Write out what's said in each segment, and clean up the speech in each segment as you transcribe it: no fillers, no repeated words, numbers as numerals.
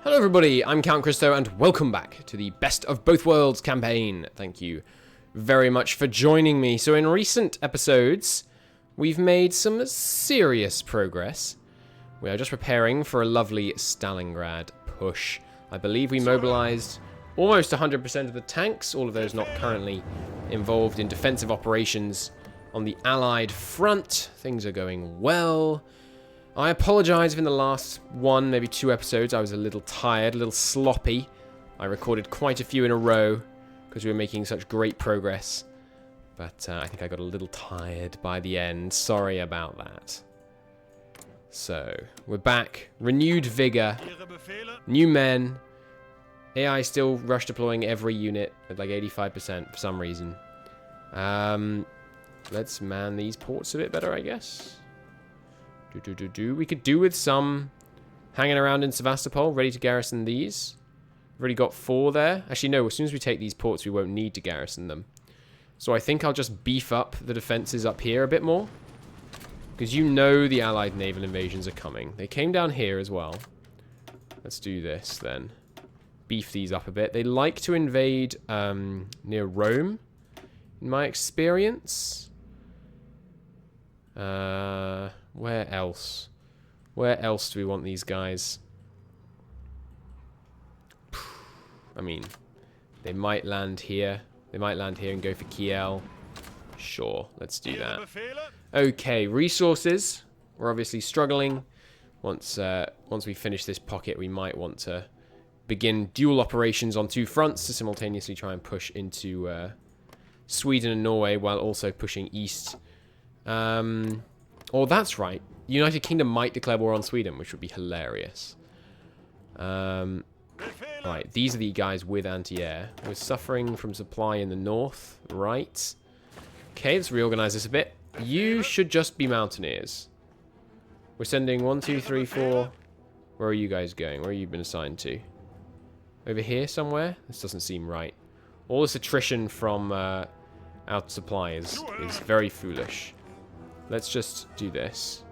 Hello everybody, I'm Count Christo and welcome back to the Best of Both Worlds campaign. Thank you very much for joining me. So in recent episodes, we've made some serious progress. We are just preparing for a lovely Stalingrad push. I believe we mobilized almost 100% of the tanks, all of those not currently involved in defensive operations on the Allied front. Things are going well. I apologize if in the last one, maybe two episodes, I was a little tired, a little sloppy. I recorded quite a few in a row because we were making such great progress. But I think I got a little tired by the end. Sorry about that. So, we're back. Renewed vigor. New men. AI still rush deploying every unit at like 85% for some reason. Let's man these ports a bit better, I guess. We could do with some hanging around in Sevastopol, ready to garrison these. We've already got 4 there. Actually, no, as soon as we take these ports, we won't need to garrison them. So I think I'll just beef up the defenses up here a bit more. Because you know the Allied naval invasions are coming. They came down here as well. Let's do this then. Beef these up a bit. They like to invade near Rome, in my experience. Where else? Where else do we want these guys? I mean, they might land here. They might land here and go for Kiel. Sure, let's do that. Okay, resources. We're obviously struggling. Once we finish this pocket, we might want to begin dual operations on 2 fronts to simultaneously try and push into Sweden and Norway while also pushing east. Oh, that's right. United Kingdom might declare war on Sweden, which would be hilarious. Right, these are the guys with anti-air. We're suffering from supply in the north, right? Okay, let's reorganize this a bit. You should just be mountaineers. We're sending 1, 2, 3, 4. Where are you guys going? Where have you been assigned to? Over here somewhere? This doesn't seem right. All this attrition from our supply is very foolish. Let's just do this.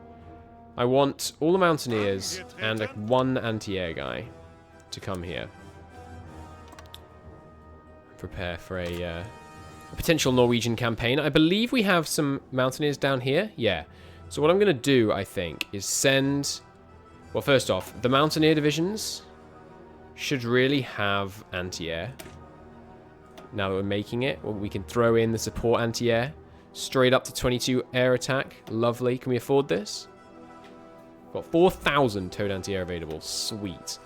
I want all the mountaineers and one anti-air guy to come here. Prepare for a potential Norwegian campaign. I believe we have some mountaineers down here. Yeah. So what I'm going to do, I think, is send... Well, first off, the mountaineer divisions should really have anti-air. Now that we're making it, well, we can throw in the support anti-air. Straight up to 22 air attack. Lovely. Can we afford this? Got 4,000 towed anti-air available. Sweet.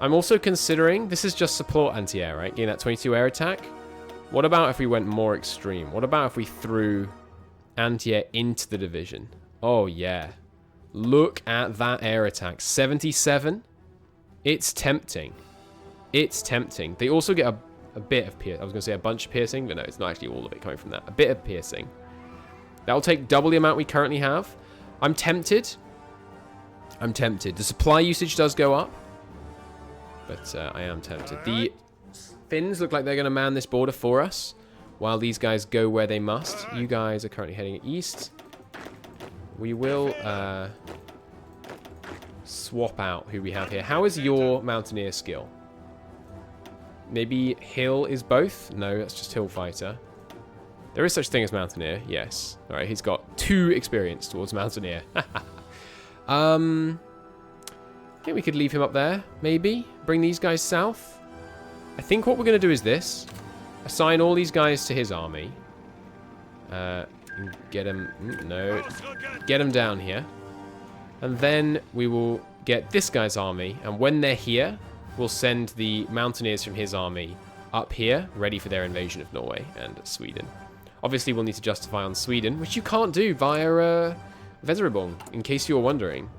I'm also considering... This is just support anti-air, right? Getting that 22 air attack. What about if we went more extreme? What about if we threw anti-air into the division? Oh, yeah. Look at that air attack. 77. It's tempting. It's tempting. They also get a bit of piercing. I was going to say a bunch of piercing, but no, it's not actually all of it coming from that. A bit of piercing. That'll take double the amount we currently have. I'm tempted. I'm tempted. The supply usage does go up, but I am tempted. The Finns look like they're going to man this border for us, while these guys go where they must. You guys are currently heading east. We will swap out who we have here. How is your mountaineer skill? Maybe Hill is both? No, that's just Hill Fighter. There is such thing as Mountaineer, yes. Alright, he's got 2 experience towards Mountaineer. I think we could leave him up there, maybe. Bring these guys south. I think what we're going to do is this. Assign all these guys to his army. Get him... No. Get him down here. And then we will get this guy's army. And when they're here... We'll send the mountaineers from his army up here, ready for their invasion of Norway and Sweden. Obviously, we'll need to justify on Sweden, which you can't do via Weserübung, in case you're wondering.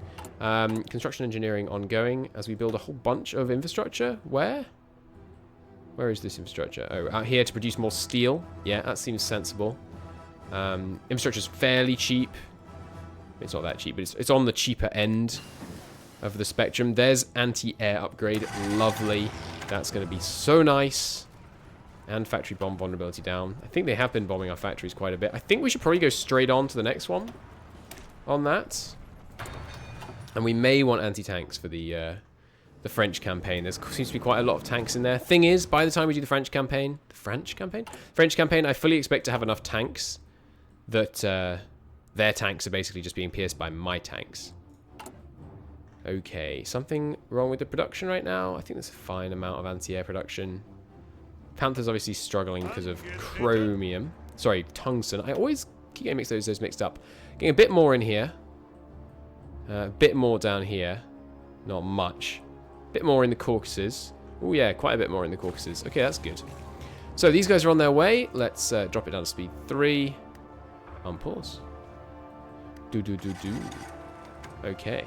Construction engineering ongoing as we build a whole bunch of infrastructure. Where? Where is this infrastructure? Oh, out here to produce more steel. Yeah, that seems sensible. Infrastructure's fairly cheap. It's not that cheap, but it's on the cheaper end of the spectrum. There's anti-air upgrade. Lovely. That's going to be so nice. And factory bomb vulnerability down. I think they have been bombing our factories quite a bit. I think we should probably go straight on to the next one on that. And we may want anti-tanks for the the French campaign. There seems to be quite a lot of tanks in there. Thing is, by the time we do the French campaign, I fully expect to have enough tanks that their tanks are basically just being pierced by my tanks. Okay, something wrong with the production right now? I think there's a fine amount of anti-air production. Panther's obviously struggling because of chromium. Sorry, tungsten. I always keep getting those mixed up. Getting a bit more in here. A bit more down here. Not much. A bit more in the Caucasus. Oh yeah, quite a bit more in the Caucasus. Okay, that's good. So these guys are on their way. Let's drop it down to speed 3. Unpause. Do. Okay.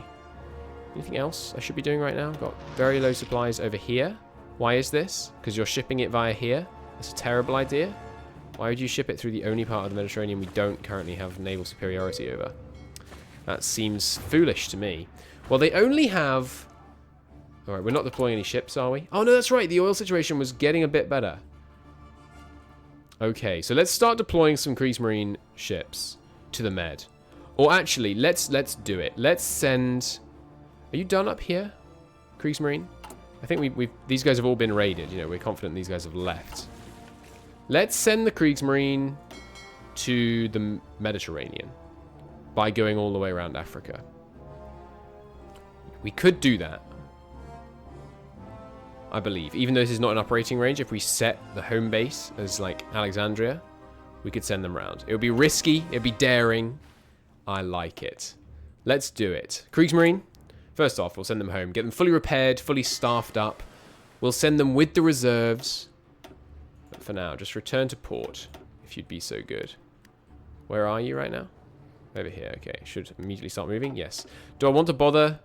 Anything else I should be doing right now? Got very low supplies over here. Why is this? Because you're shipping it via here? That's a terrible idea. Why would you ship it through the only part of the Mediterranean we don't currently have naval superiority over? That seems foolish to me. Well, they only have... Alright, we're not deploying any ships, are we? Oh, no, that's right. The oil situation was getting a bit better. Okay, so let's start deploying some Kriegsmarine ships to the Med. Or actually, let's do it. Let's send... Are you done up here, Kriegsmarine? I think these guys have all been raided. You know, we're confident these guys have left. Let's send the Kriegsmarine to the Mediterranean by going all the way around Africa. We could do that, I believe. Even though this is not an operating range, if we set the home base as, like, Alexandria, we could send them around. It would be risky. It would be daring. I like it. Let's do it. Kriegsmarine, first off, we'll send them home. Get them fully repaired, fully staffed up. We'll send them with the reserves. But for now, just return to port, if you'd be so good. Where are you right now? Over here. Okay, should immediately start moving. Yes. Do I want to bother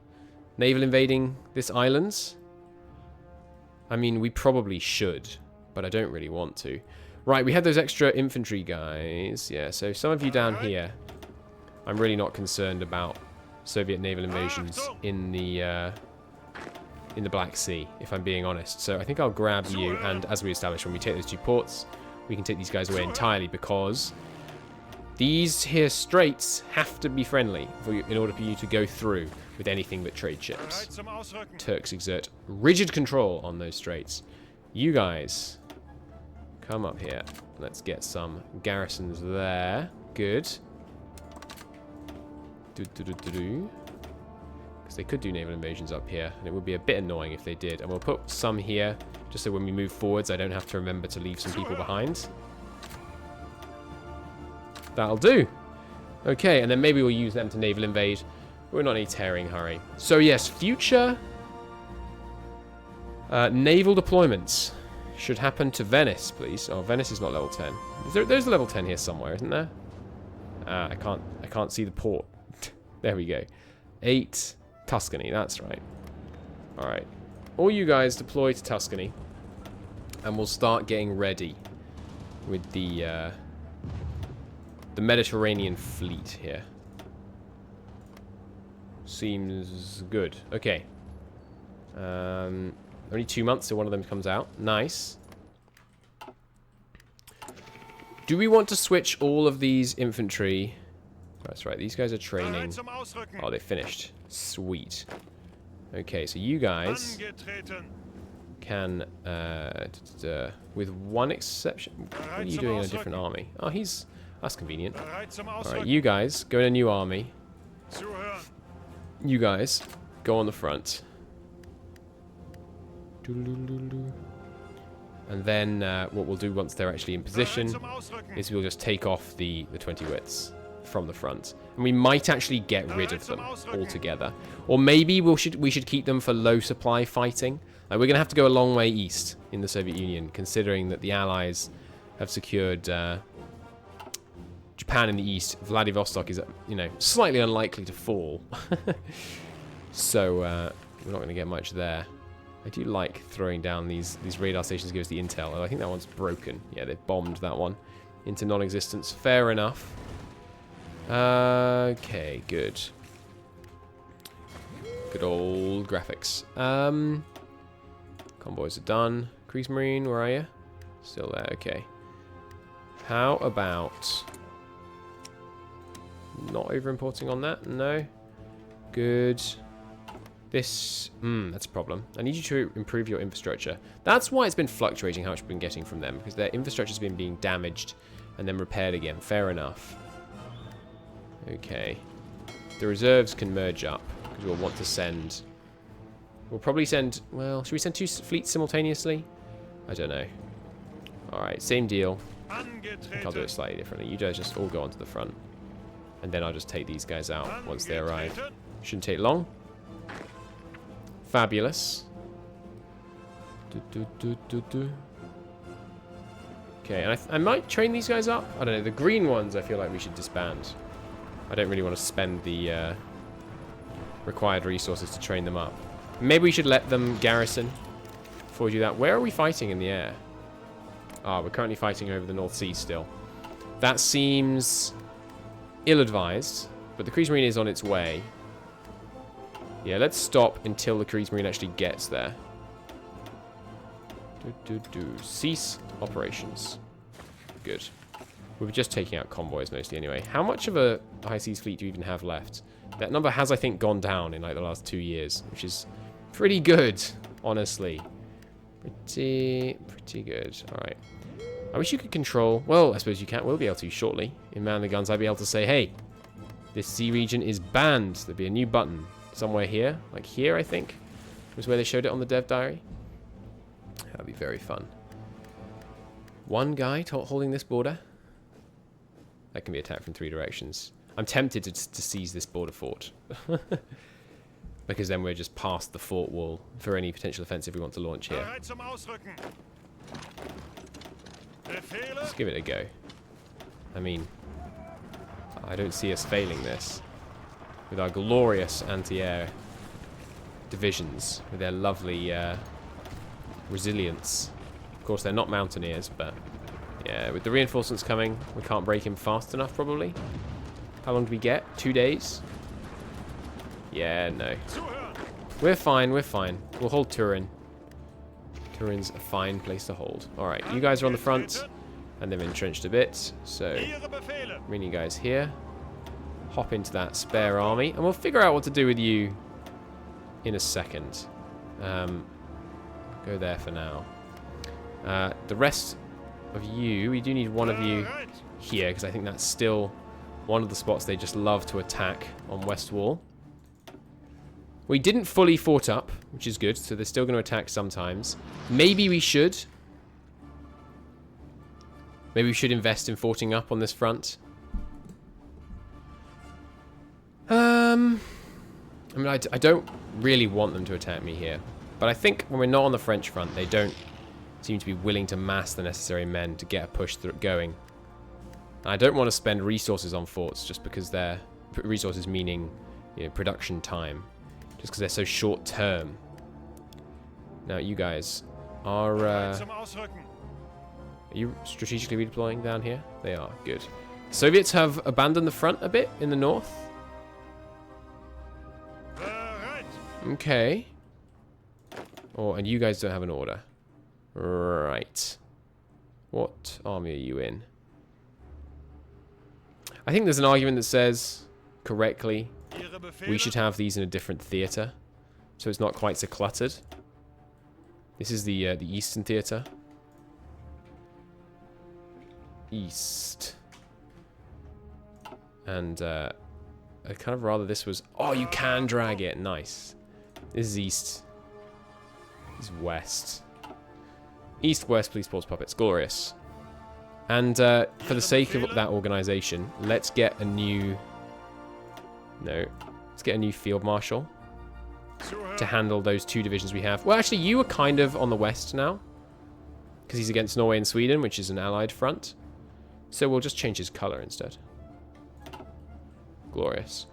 naval invading this island? I mean, we probably should, but I don't really want to. Right, we had those extra infantry guys. Yeah, so some of you down here, I'm really not concerned about Soviet naval invasions in the Black Sea, if I'm being honest. So I think I'll grab you, and as we established, when we take those 2 ports, we can take these guys away entirely, because these here straits have to be friendly in order for you to go through with anything but trade ships. Turks exert rigid control on those straits. You guys, come up here. Let's get some garrisons there. Good. Because they could do naval invasions up here, and it would be a bit annoying if they did. And we'll put some here, just so when we move forwards, I don't have to remember to leave some people behind. That'll do. Okay, and then maybe we'll use them to naval invade. We're not in a tearing hurry. So yes, future naval deployments should happen to Venice, please. Oh, Venice is not level 10. There's a level 10 here somewhere, isn't there? I can't see the port. There we go. 8 Tuscany, that's right. Alright. All you guys deploy to Tuscany, and we'll start getting ready with the Mediterranean fleet here. Seems good. Okay. Only 2 months till one of them comes out. Nice. Do we want to switch all of these infantry? That's right, these guys are training. Oh, they finished. Sweet. Okay, so you guys can, with one exception... What are you doing in a different army? Oh, that's convenient. Alright, you guys, go in a new army. You guys, go on the front. And then what we'll do once they're actually in position is we'll just take off the 20 wits from the front. And we might actually get rid of them altogether. Or maybe we should keep them for low supply fighting. Like, we're going to have to go a long way east in the Soviet Union, considering that the Allies have secured Japan in the east. Vladivostok is, you know, slightly unlikely to fall. So we're not going to get much there. I do like throwing down these radar stations to give us the intel. Oh, I think that one's broken. Yeah, they've bombed that one into non-existence. Fair enough. Okay, good. Good old graphics. Convoys are done. Kriegsmarine, where are you? Still there, okay. How about... not over-importing on that? No. Good. This, that's a problem. I need you to improve your infrastructure. That's why it's been fluctuating how much we've been getting from them, because their infrastructure's been being damaged and then repaired again. Fair enough. Okay. The reserves can merge up, because we'll want to send... We'll probably send... Well, should we send 2 fleets simultaneously? I don't know. Alright, same deal. I think I'll do it slightly differently. You guys just all go onto the front. And then I'll just take these guys out once they arrive. Shouldn't take long. Fabulous. Okay, and I might train these guys up. I don't know. The green ones I feel like we should disband. I don't really want to spend the required resources to train them up. Maybe we should let them garrison before we do that. Where are we fighting in the air? Ah, we're currently fighting over the North Sea still. That seems ill-advised, but the Kriegsmarine is on its way. Yeah, let's stop until the Kriegsmarine actually gets there. Cease operations. Good. We were just taking out convoys mostly anyway. How much of a high seas fleet do you even have left? That number has, I think, gone down in like the last 2 years, which is pretty good, honestly. Pretty good. All right. I wish you could control... Well, I suppose you will be able to shortly. In Man the Guns, I'd be able to say, hey, this sea region is banned. There'd be a new button somewhere here. Like here, I think, was where they showed it on the dev diary. That'd be very fun. One guy holding this border. That can be attacked from 3 directions. I'm tempted to seize this border fort. Because then we're just past the fort wall for any potential offensive we want to launch here. Let's give it a go. I mean, I don't see us failing this. With our glorious anti-air divisions, with their lovely resilience. Of course, they're not mountaineers, but yeah, with the reinforcements coming, we can't break him fast enough, probably. How long do we get? 2 days? Yeah, no. We're fine, we're fine. We'll hold Turin. Turin's a fine place to hold. Alright, you guys are on the front, and they've entrenched a bit, so bring you guys here. Hop into that spare army, and we'll figure out what to do with you in a second. Go there for now. The rest of you, we do need one of you here, because I think that's still one of the spots they just love to attack on West Wall. We didn't fully fort up, which is good, so they're still going to attack sometimes. Maybe we should. Maybe we should invest in forting up on this front. I mean, I don't really want them to attack me here. But I think when we're not on the French front, they don't seem to be willing to mass the necessary men to get a push through going. And I don't want to spend resources on forts just because they're... Resources meaning, you know, production time. Just because they're so short term. Now, you guys are you strategically redeploying down here? They are. Good. Soviets have abandoned the front a bit in the north. Okay. Oh, and you guys don't have an order. Right. What army are you in? I think there's an argument that says, correctly, we should have these in a different theatre, so it's not quite so cluttered. This is the Eastern Theatre. East. And I kind of rather this was... Oh, you can drag it. Nice. This is East. This is West. East, West, Police, Ports, Puppets. Glorious. And for the sake of that organisation, let's get a new... No. Let's get a new Field Marshal to handle those 2 divisions we have. Well, actually, you are kind of on the west now. Because he's against Norway and Sweden, which is an allied front. So we'll just change his colour instead. Glorious.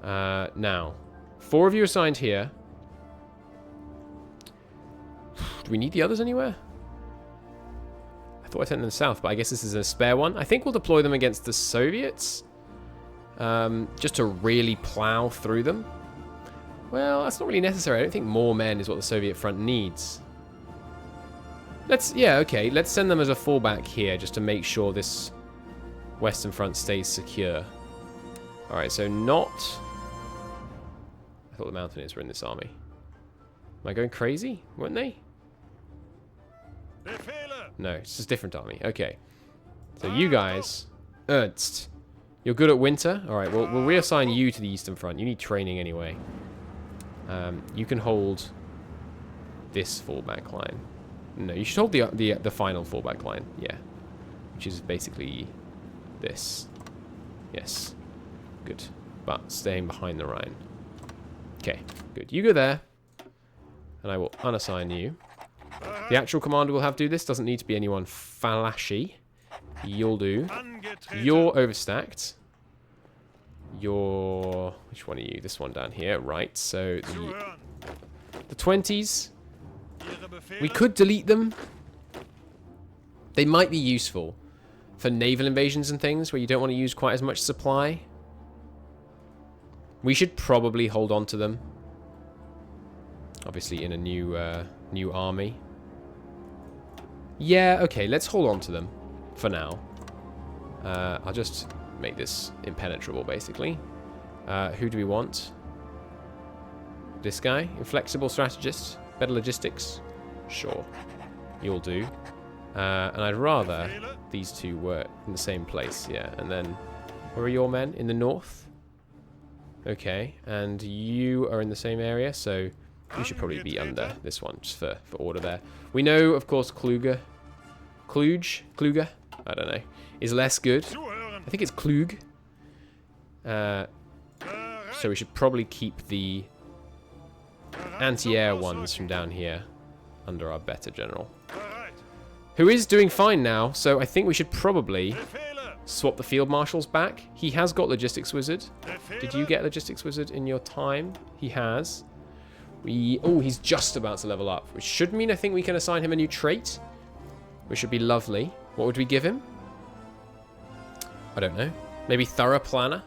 Now, 4 of you assigned here. Do we need the others anywhere? I thought I sent them south, but I guess this is a spare one. I think we'll deploy them against the Soviets. Just to really plow through them. Well, that's not really necessary. I don't think more men is what the Soviet front needs. Yeah, okay. Let's send them as a fallback here, just to make sure this Western front stays secure. Alright, so not... thought the Mountaineers were in this army. Am I going crazy? Weren't they? No, it's just a different army. Okay. So you guys... Ernst. You're good at winter? Alright, well, we'll reassign you to the Eastern Front. You need training anyway. You can hold this fallback line. No, you should hold the final fallback line. Yeah. Which is basically this. Yes. Good. But staying behind the Rhine. Okay, good. You go there. And I will unassign you. The actual commander will have to do this. Doesn't need to be anyone flashy. You'll do. You're overstacked. You're... Which one are you? This one down here. Right, so the 20s. We could delete them. They might be useful for naval invasions and things where you don't want to use quite as much supply. We should probably hold on to them. Obviously in a new army. Yeah, okay, let's hold on to them for now. I'll just make this impenetrable, basically. Who do we want? This guy? Inflexible strategist? Better logistics? Sure. You'll do. And I'd rather these two were in the same place, yeah. And then, where are your men? In the north? Okay, and you are in the same area, so you should probably be under this one, just for order there. We know, of course, Kluge, I don't know, is less good. I think it's Klug. So we should probably keep the anti-air ones from down here under our better general, who is doing fine now, so I think we should probably swap the field marshals back. He has got logistics wizard. Did you get logistics wizard in your time? He has. Oh, he's just about to level up, which should mean I think we can assign him a new trait, which would be lovely. What would we give him? I don't know. Maybe thorough planner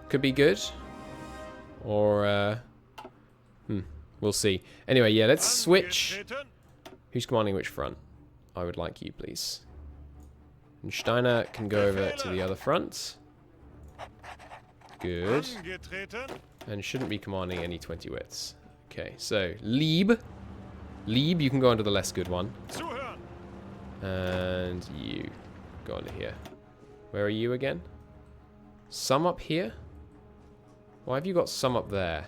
could be good, or we'll see. Anyway, yeah, let's switch. Who's commanding which front? I would like you, please. And Steiner can go over to the other front. Good. And shouldn't be commanding any 20 widths. Okay, so Lieb. Lieb, you can go under the less good one. And you go under here. Where are you again? Some up here? Why have you got some up there?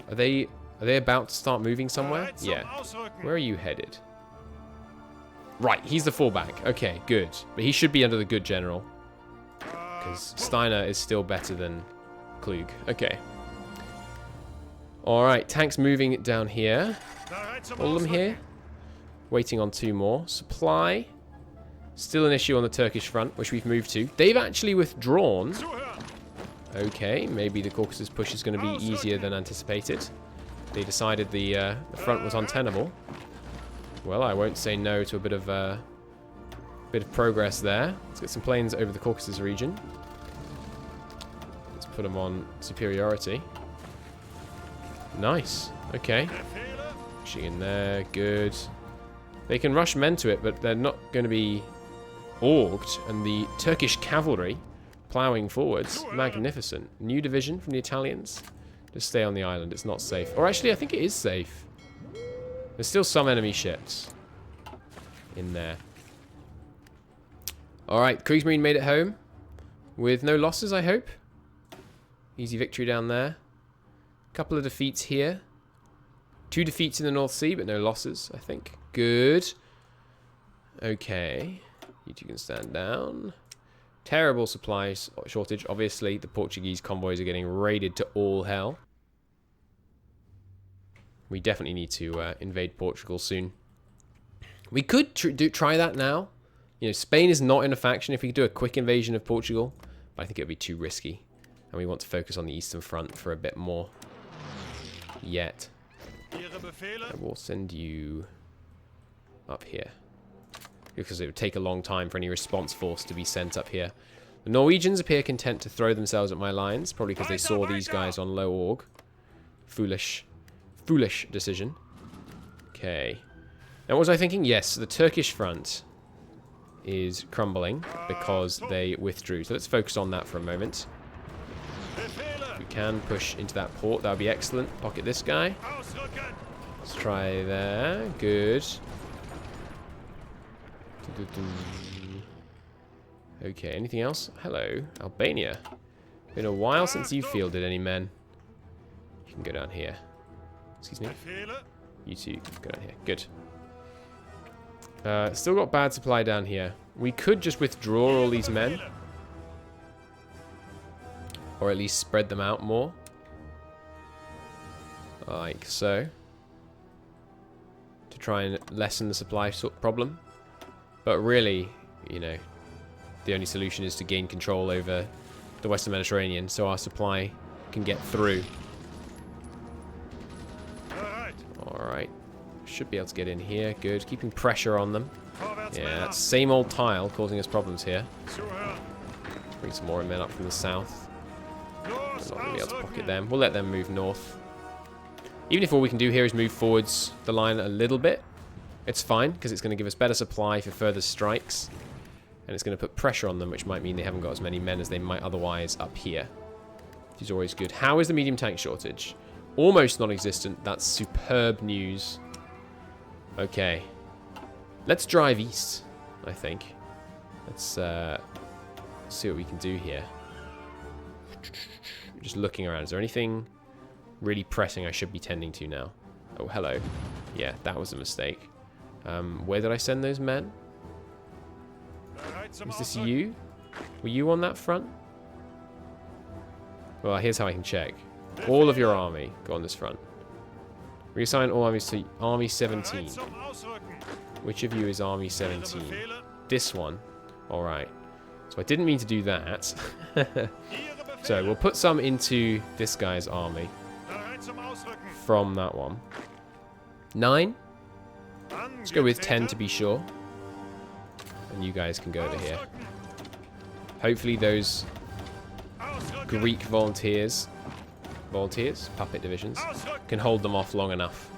Are they about to start moving somewhere? Yeah. Where are you headed? Right, he's the fallback. Okay, good. But he should be under the good general, because Steiner is still better than Klug. Okay. Alright, tanks moving down here. All of them here. Waiting on 2 more. Supply. Still an issue on the Turkish front, which we've moved to. They've actually withdrawn. Okay, maybe the Caucasus push is going to be easier than anticipated. They decided the front was untenable. Well, I won't say no to a bit of progress there. Let's get some planes over the Caucasus region. Let's put them on superiority. Nice. Okay. Pushing in there. Good. They can rush men to it, but they're not going to be orged. And the Turkish cavalry ploughing forwards. Magnificent. New division from the Italians. Just stay on the island. It's not safe. Or actually, I think it is safe. There's still some enemy ships in there. Alright, Kriegsmarine made it home. With no losses, I hope. Easy victory down there. Couple of defeats here. 2 defeats in the North Sea, but no losses, I think. Good. Okay. You two can stand down. Terrible supplies shortage. Obviously, the Portuguese convoys are getting raided to all hell. We definitely need to invade Portugal soon. We could try that now. You know, Spain is not in a faction. If we could do a quick invasion of Portugal, but I think it would be too risky. And we want to focus on the Eastern Front for a bit more. Yet. I will send you up here. Because it would take a long time for any response force to be sent up here. The Norwegians appear content to throw themselves at my lines. Probably because they saw these guys on low org. Foolish decision. Okay. Now, what was I thinking? Yes, the Turkish front is crumbling because they withdrew. So let's focus on that for a moment. we can push into that port, that would be excellent. Pocket this guy. Let's try there. Good. Okay, anything else? Hello, Albania. Been a while since you fielded any men. You can go down here. Excuse me. You two go down here. Good. Still got bad supply down here. We could just withdraw all these men. Or at least spread them out more. Like so. To try and lessen the supply problem. But really, you know, the only solution is to gain control over the Western Mediterranean so our supply can get through. Alright. Should be able to get in here. Good. Keeping pressure on them. Yeah, that same old tile causing us problems here. Bring some more men up from the south. We're not going to be able to pocket them. We'll let them move north. Even if all we can do here is move forwards the line a little bit, it's fine, because it's going to give us better supply for further strikes. And it's going to put pressure on them, which might mean they haven't got as many men as they might otherwise up here. Which is always good. How is the medium tank shortage? Almost non-existent. That's superb news. Okay. Let's drive east, I think. Let's see what we can do here. Just looking around. Is there anything really pressing I should be tending to now? Oh, hello. Yeah, that was a mistake. Where did I send those men? Was this you? Were you on that front? Well, here's how I can check. All of your army go on this front. Reassign all armies to Army 17. Which of you is Army 17? This one. Alright. So I didn't mean to do that. So we'll put some into this guy's army. From that one. 9? Let's go with 10 to be sure. And you guys can go over here. Hopefully those Greek volunteers, puppet divisions, can hold them off long enough.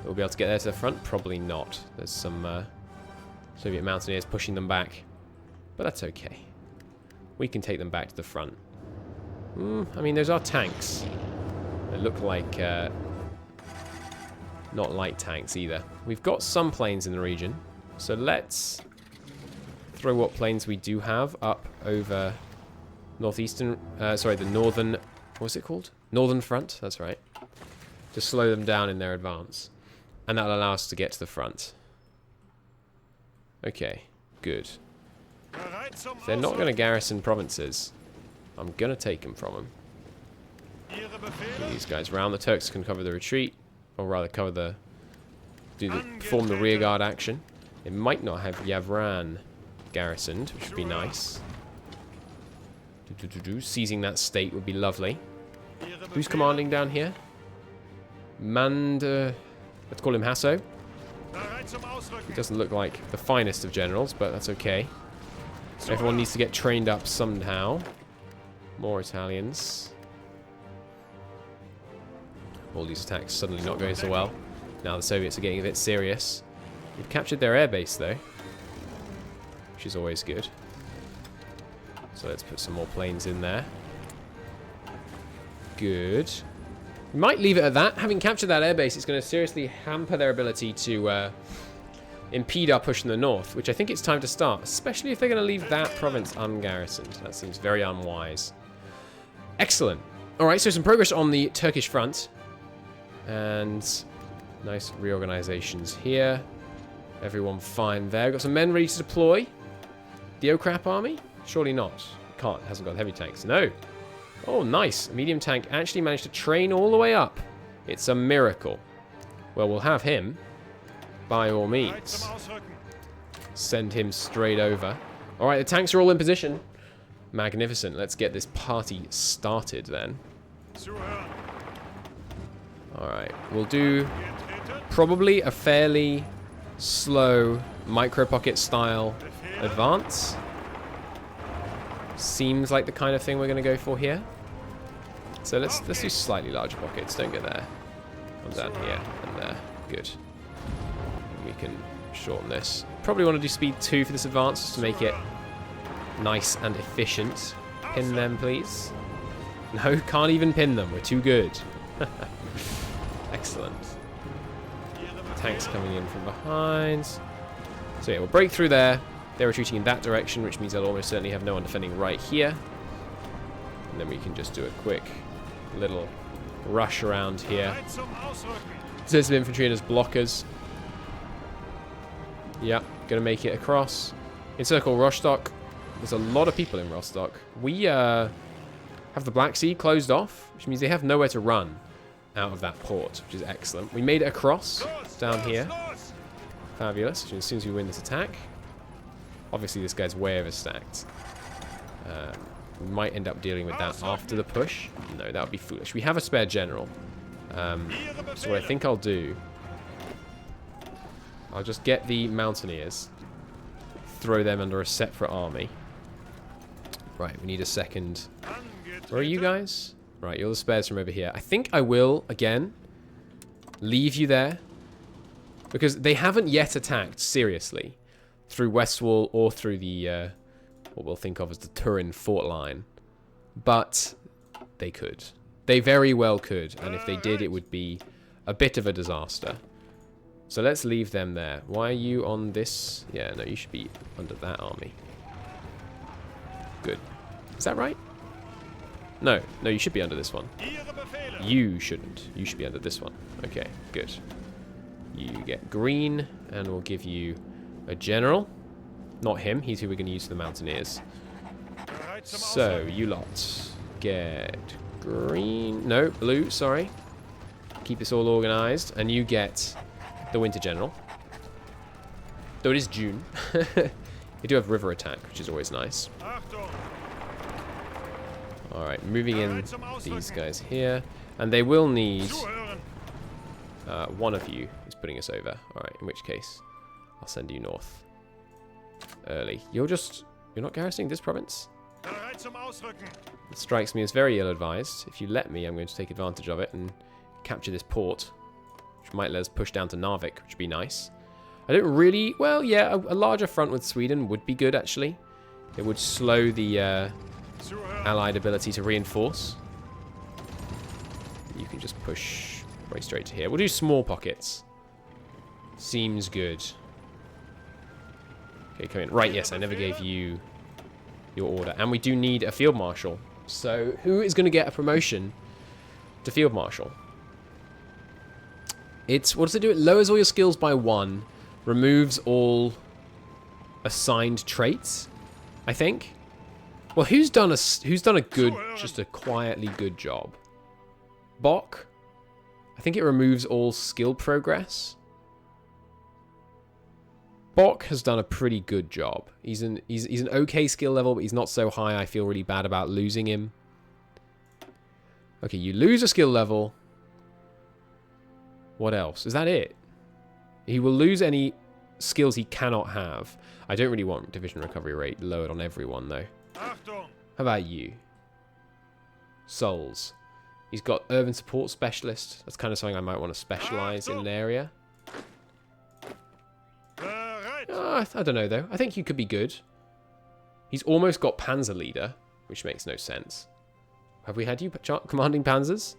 We'll be able to get there to the front? Probably not. There's some Soviet mountaineers pushing them back. But that's okay. We can take them back to the front. I mean, those are tanks. They look like not light tanks either. We've got some planes in the region. So let's throw what planes we do have up over northeastern, sorry, the northern, what's it called? Northern front, that's right. To slow them down in their advance. And that'll allow us to get to the front. Okay, good. If they're not going to garrison provinces, I'm going to take them from them. These guys round. The Turks can cover the retreat, or rather cover the, perform the rearguard action. It might not have Yavran garrisoned, which would be nice. Seizing that state would be lovely. Who's commanding down here? Let's call him Hasso. He doesn't look like the finest of generals, but that's okay. Everyone needs to get trained up somehow. More Italians. All these attacks suddenly not going so well. Now the Soviets are getting a bit serious. We've captured their airbase though, which is always good. So let's put some more planes in there. Good. We might leave it at that. Having captured that airbase, it's going to seriously hamper their ability to impede our push in the north, which I think it's time to start, especially if they're going to leave that province ungarrisoned. That seems very unwise. Excellent. Alright, so some progress on the Turkish front. And nice reorganizations here. Everyone fine there. Got some men ready to deploy. The Okrap army? Surely not. Can't. Hasn't got heavy tanks. No. Oh, nice. Medium tank actually managed to train all the way up. It's a miracle. Well, we'll have him. By all means. Send him straight over. Alright, the tanks are all in position. Magnificent. Let's get this party started then. Alright, we'll do probably a fairly slow micro-pocket style advance. Seems like the kind of thing we're going to go for here. So let's do slightly larger pockets. Don't go there. Come down here and there. Good. And we can shorten this. Probably want to do speed 2 for this advance just to make it nice and efficient. Pin them, please. No, can't even pin them. We're too good. Excellent. Tanks coming in from behind. So yeah, we'll break through there. They're retreating in that direction, which means they'll almost certainly have no one defending right here. And then we can just do a quick little rush around here. There's some infantry in as blockers. Yeah, gonna make it across. Encircle Rostock. There's a lot of people in Rostock. We have the Black Sea closed off, which means they have nowhere to run out of that port, which is excellent. We made it across down here. Fabulous. As soon as we win this attack. Obviously, this guy's way overstacked. We might end up dealing with that after the push. No, that would be foolish. We have a spare general. So what I think I'll do, I'll just get the Mountaineers, throw them under a separate army. Right, we need a second. Where are you guys? Right, you're the spares from over here. I think I will, again, leave you there. Because they haven't yet attacked, seriously, through Westwall or through the, what we'll think of as the Turin fort line. But they could. They very well could, and if they did, it would be a bit of a disaster. So let's leave them there. Why are you on this? Yeah, no, you should be under that army. Good. Is that right? No, you should be under this one. You shouldn't. You should be under this one. Okay, good. You get green, and we'll give you a general. Not him, he's who we're going to use for the Mountaineers. So, you lot get green. No, blue, sorry. Keep this all organized, and you get the Winter General. Though it is June. We do have river attack, which is always nice. Alright, moving in these guys here. And they will need... one of you is putting us over. Alright, in which case, I'll send you north. Early. You're not garrisoning this province? It strikes me as very ill-advised. If you let me, I'm going to take advantage of it and capture this port. Which might let us push down to Narvik, which would be nice. I don't really... Well, yeah, a larger front with Sweden would be good, actually. It would slow the Allied ability to reinforce. You can just push right straight to here. We'll do small pockets. Seems good. Okay, come in. Right, yes, I never gave you your order. And we do need a field marshal. So, who is going to get a promotion to field marshal? It's... What does it do? It lowers all your skills by 1. Removes all assigned traits, I think. Well, who's done a good, just a quietly good job? Bock? I think it removes all skill progress. Bock has done a pretty good job. He's an okay skill level, but he's not so high I feel really bad about losing him. Okay, you lose a skill level. What else? Is that it? He will lose any skills he cannot have. I don't really want division recovery rate lowered on everyone, though. How about you? Souls. He's got urban support specialist. That's kind of something I might want to specialize in an area. I don't know, though. I think you could be good. He's almost got Panzer Leader, which makes no sense. Have we had you commanding Panzers?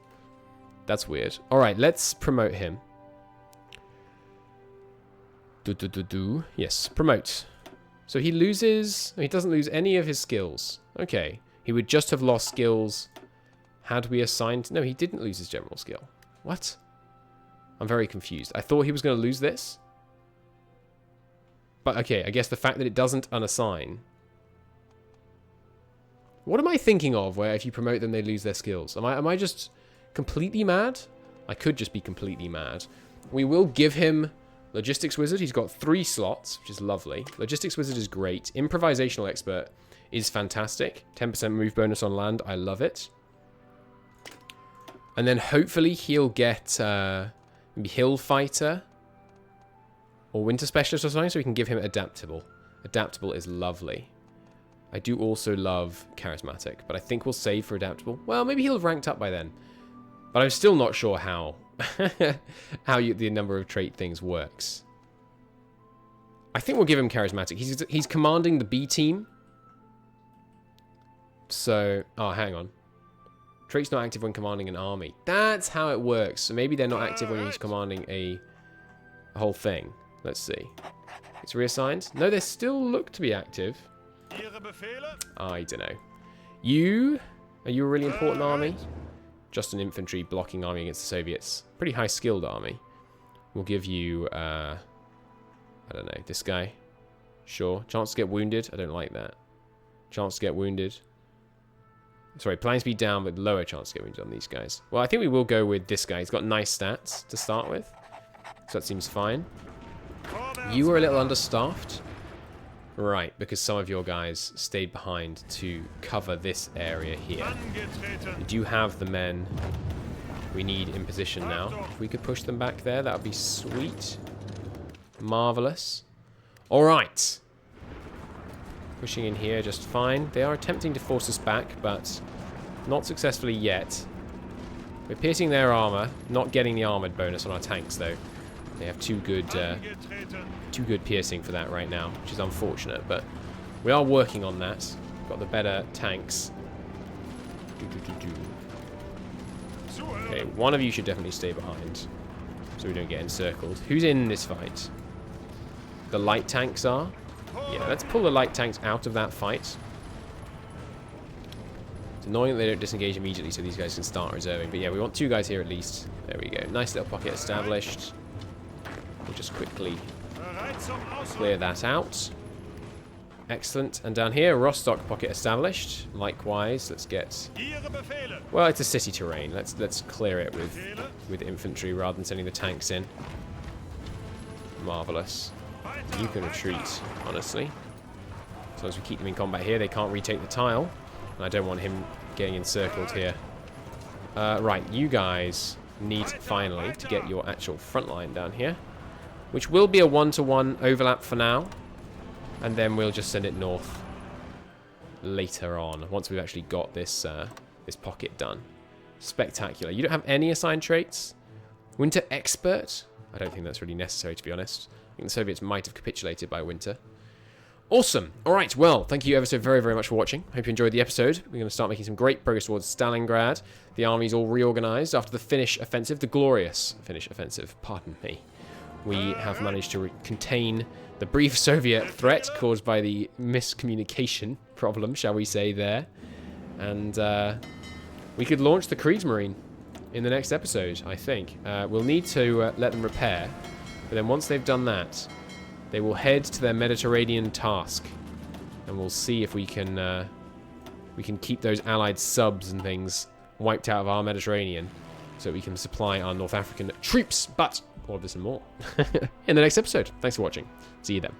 That's weird. Alright, let's promote him. Yes, promote. So he loses... He doesn't lose any of his skills. Okay. He would just have lost skills had we assigned... No, he didn't lose his general skill. What? I'm very confused. I thought he was going to lose this. But okay, I guess the fact that it doesn't unassign... What am I thinking of where if you promote them they lose their skills? Am I just completely mad? I could just be completely mad. We will give him Logistics Wizard. He's got 3 slots, which is lovely. Logistics Wizard is great. Improvisational Expert is fantastic. 10% move bonus on land. I love it. And then hopefully he'll get maybe Hill Fighter or Winter Specialist or something, so we can give him Adaptable. Adaptable is lovely. I do also love Charismatic, but I think we'll save for Adaptable. Well, maybe he'll have ranked up by then. But I'm still not sure how the number of trait things works. I think we'll give him Charismatic. He's commanding the B team. So, oh, hang on. Trait's not active when commanding an army. That's how it works. So maybe they're not active when he's commanding a whole thing. Let's see. It's reassigned. No, they still look to be active. I don't know. Are you a really important army? Just an infantry blocking army against the Soviets. Pretty high skilled army. We'll give you, I don't know, this guy. Sure. Chance to get wounded. I don't like that. Chance to get wounded. Sorry, planning speed down, but lower chance to get wounded on these guys. Well, I think we will go with this guy. He's got nice stats to start with. So that seems fine. You were a little understaffed. Right, because some of your guys stayed behind to cover this area here. We do have the men we need in position now. If we could push them back there, that would be sweet. Marvellous. Alright. Pushing in here just fine. They are attempting to force us back, but not successfully yet. We're piercing their armor, not getting the armored bonus on our tanks though. They have too good piercing for that right now, which is unfortunate, but we are working on that. Got the better tanks. Okay, one of you should definitely stay behind, so we don't get encircled. Who's in this fight? The light tanks are? Yeah, let's pull the light tanks out of that fight. It's annoying that they don't disengage immediately so these guys can start reserving. But yeah, we want 2 guys here at least. There we go. Nice little pocket established. We'll just quickly clear that out. Excellent. And down here, Rostock pocket established. Likewise, let's get... Well, it's a city terrain. Let's clear it with infantry rather than sending the tanks in. Marvellous. You can retreat, honestly. As long as we keep them in combat here, they can't retake the tile. And I don't want him getting encircled here. Right, you guys need finally to get your actual front line down here. Which will be a 1-to-1 overlap for now. And then we'll just send it north later on, once we've actually got this this pocket done. Spectacular. You don't have any assigned traits? Winter Expert? I don't think that's really necessary, to be honest. I think the Soviets might have capitulated by winter. Awesome. All right, well, thank you ever so very, very much for watching. Hope you enjoyed the episode. We're going to start making some great progress towards Stalingrad. The army's all reorganized after the Finnish offensive, the glorious Finnish offensive, pardon me. We have managed to contain the brief Soviet threat caused by the miscommunication problem, shall we say, there. And we could launch the Kriegsmarine in the next episode, I think. We'll need to let them repair. But then once they've done that, they will head to their Mediterranean task. And we'll see if we can keep those allied subs and things wiped out of our Mediterranean so that we can supply our North African troops. But all of this and more in the next episode. Thanks for watching. See you then.